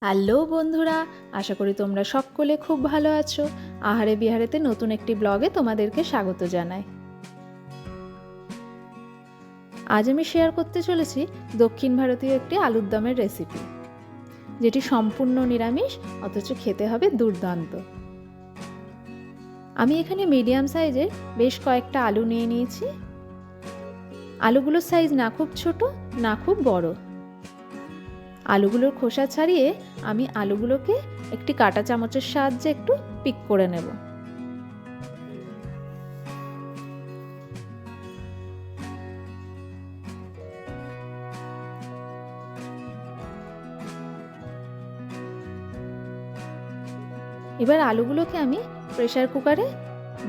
Hello বন্ধুরা, আশা করি তোমরা সকলে খুব ভালো আছো। আহারে বিহারেতে নতুন একটি ব্লগে তোমাদেরকে স্বাগত জানাই। আজ আমি শেয়ার করতে চলেছি দক্ষিণ ভারতীয় একটি আলুর দমের রেসিপি, যেটি সম্পূর্ণ নিরামিষ অথচ খেতে হবে দুর্দান্ত। আমি এখানে মিডিয়াম সাইজের বেশ কয়েকটা আলু নিয়ে নিয়েছি। আলুগুলোর সাইজ না খুব ছোট না খুব বড়। আলুগুলোর খোসা ছাড়িয়ে আমি আলুগুলোকে একটি কাঁটা চামচের সাহায্যে একটু পিক করে নেব। এবার আলুগুলোকে আমি প্রেসার কুকারে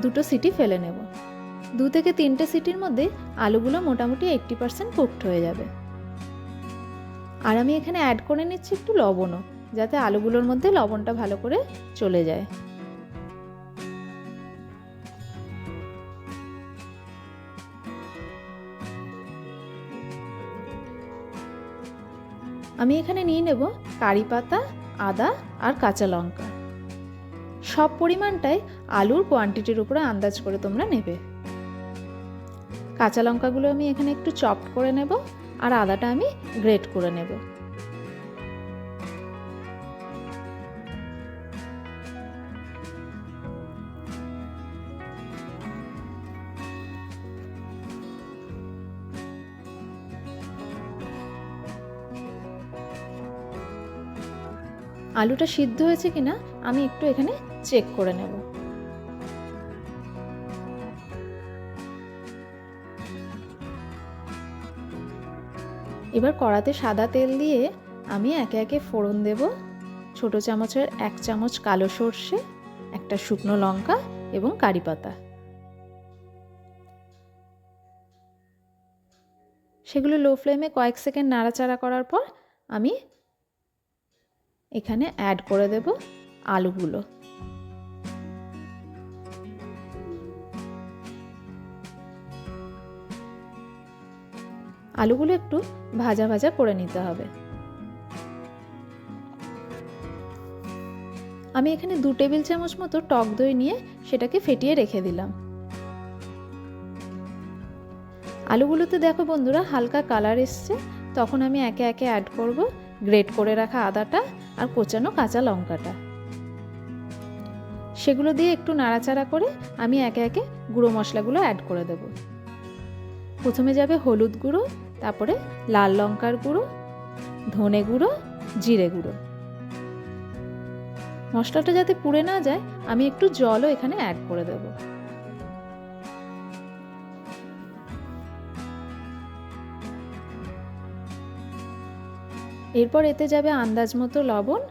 2টো সিটি ফেলে নেব। 2 থেকে 3টে সিটির মধ্যে আলুগুলো মোটামুটি 80% কুকড হয়ে যাবে। আর আমি এখানে অ্যাড করে নিচ্ছি একটু লবণও, যাতে আলুগুলোর মধ্যে লবণটা ভালো করে চলে যায়। আমি এখানে নিয়ে নেব কারি পাতা, আদা আর কাঁচা লঙ্কা। সব পরিমাণটাই আলুর কোয়ান্টিটির উপরে আন্দাজ করে তোমরা নেবে। কাঁচা লঙ্কাগুলো আমি এখানে একটু চপড করে নেব, আর আদাটা আমি গ্রেট করে নেব। আলুটা সিদ্ধ হয়েছে কিনা আমি একটু এখানে চেক করে নেব। এবার কড়াতে সাদা তেল দিয়ে আমি একে একে ফোড়ন দেব। ছোট চামচের 1 চামচ কালো সর্ষে, একটা শুকনো লঙ্কা এবং কারি পাতা। সেগুলো লো ফ্লেমে কয়েক সেকেন্ড নাড়াচাড়া করার পর আমি এখানে অ্যাড করে দেব আলুগুলো। আলুগুলো একটু ভাজা ভাজা করে নিতে হবে। আমি এখানে 2 টেবিল চামচ মতো টক দই নিয়ে সেটাকে ফেটিয়ে রেখে দিলাম। আলুগুলোতে দেখো বন্ধুরা হালকা কালার এসছে, তখন আমি একে একে অ্যাড করব গ্রেট করে রাখা আদাটা আর কোচানো কাঁচা লঙ্কাটা। সেগুলো দিয়ে একটু নাড়াচাড়া করে আমি একে একে গুঁড়ো মশলাগুলো অ্যাড করে দেব। প্রথমে যাবে হলুদ গুঁড়ো, তারপরে লাল লঙ্কার গুঁড়ো, ধনে গুঁড়ো, জিরে গুঁড়ো। মশলাটা যাতে পুড়ে না যায় আমি একটু জলও এখানে অ্যাড করে দেব। এরপর এতে যাবে আন্দাজ মতো লবণ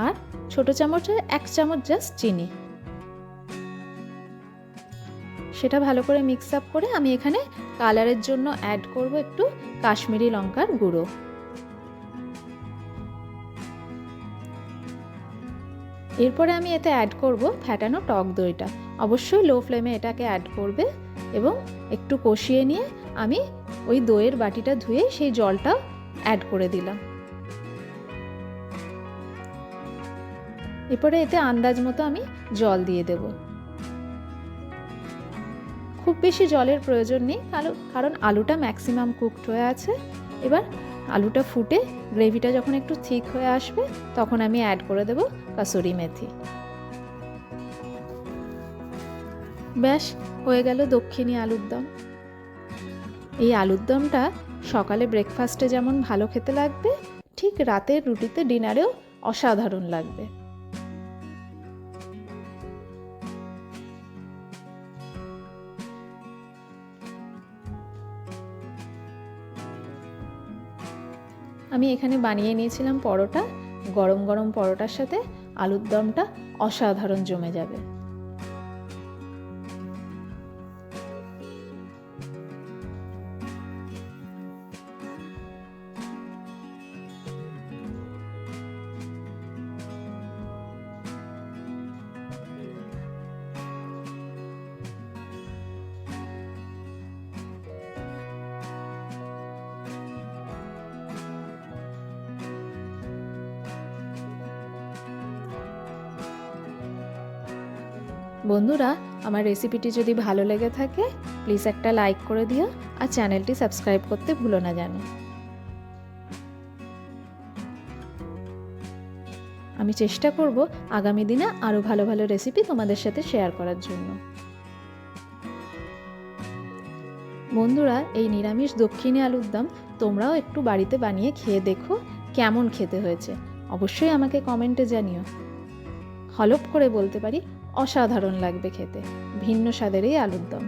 আর ছোট চামচে 1 চামচ জাস্ট চিনি। সেটা ভালো করে মিক্স আপ করে আমি এখানে কালারের জন্য অ্যাড করব একটু কাশ্মীরি লঙ্কার গুঁড়ো। এরপরে আমি এতে অ্যাড করব ফ্যাটানো টক দইটা। অবশ্যই লো ফ্লেমে এটাকে অ্যাড করবে এবং একটু কষিয়ে নিয়ে আমি ওই দইয়ের বাটিটা ধুয়ে সেই জলটা অ্যাড করে দিলাম। এরপরে এতে আন্দাজ মতো আমি জল দিয়ে দেব। খুব বেশি জলের প্রয়োজন নেই, কারণ আলুটা ম্যাক্সিমাম কুকড হয়ে আছে। এবার আলুটা ফুটে গ্রেভিটা যখন একটু থিক হয়ে আসবে তখন আমি অ্যাড করে দেব কাসুরি মেথি। ব্যাস হয়ে গেল দক্ষিণী আলুর দম। এই আলুর দমটা সকালে ব্রেকফাস্টে যেমন ভালো খেতে লাগবে, ঠিক রাতের রুটিতে ডিনারেও অসাধারণ লাগবে। আমি এখানে বানিয়ে নিয়েছিলাম পরোটা। গরম গরম পরোটার সাথে আলুর দমটা অসাধারণ জমে যাবে। বন্ধুরা, আমার রেসিপিটি যদি ভালো লেগে থাকে প্লিজ একটা লাইক করে দিও আর চ্যানেলটি সাবস্ক্রাইব করতে ভুলো না যেন। আমি চেষ্টা করব আগামী দিনে আরও ভালো ভালো রেসিপি তোমাদের সাথে শেয়ার করার জন্য। বন্ধুরা, এই নিরামিষ দক্ষিণী আলুর দম তোমরাও একটু বাড়িতে বানিয়ে খেয়ে দেখো কেমন খেতে হয়েছে। অবশ্যই আমাকে কমেন্টে জানিও। হলফ করে বলতে পারি অসাধারণ লাগবে খেতে, ভিন্ন স্বাদের এই আলুর দম।